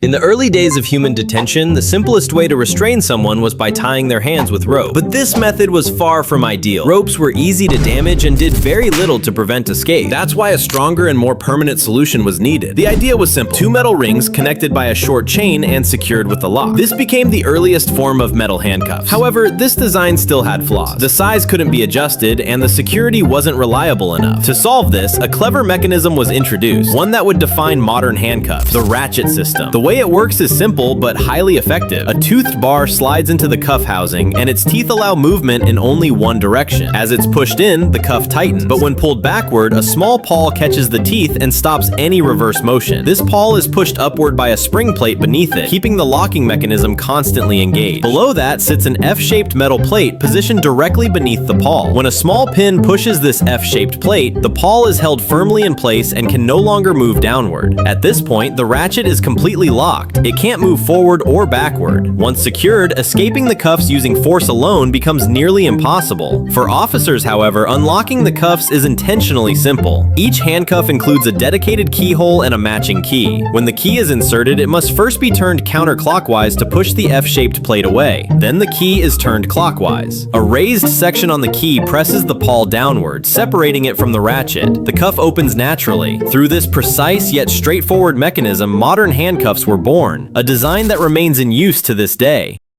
In the early days of human detention, the simplest way to restrain someone was by tying their hands with rope. But this method was far from ideal. Ropes were easy to damage and did very little to prevent escape. That's why a stronger and more permanent solution was needed. The idea was simple: two metal rings connected by a short chain and secured with a lock. This became the earliest form of metal handcuffs. However, this design still had flaws. The size couldn't be adjusted, and the security wasn't reliable enough. To solve this, a clever mechanism was introduced, one that would define modern handcuffs: the ratchet system. The way it works is simple but highly effective. A toothed bar slides into the cuff housing, and its teeth allow movement in only one direction. As it's pushed in, the cuff tightens, but when pulled backward, a small pawl catches the teeth and stops any reverse motion. This pawl is pushed upward by a spring plate beneath it, keeping the locking mechanism constantly engaged. Below that sits an F-shaped metal plate positioned directly beneath the pawl. When a small pin pushes this F-shaped plate, the pawl is held firmly in place and can no longer move downward. At this point, the ratchet is completely locked. It can't move forward or backward. Once secured, escaping the cuffs using force alone becomes nearly impossible. For officers, however, unlocking the cuffs is intentionally simple. Each handcuff includes a dedicated keyhole and a matching key. When the key is inserted, it must first be turned counterclockwise to push the F-shaped plate away. Then the key is turned clockwise. A raised section on the key presses the pawl downward, separating it from the ratchet. The cuff opens naturally. Through this precise yet straightforward mechanism, modern handcuffs were born, a design that remains in use to this day.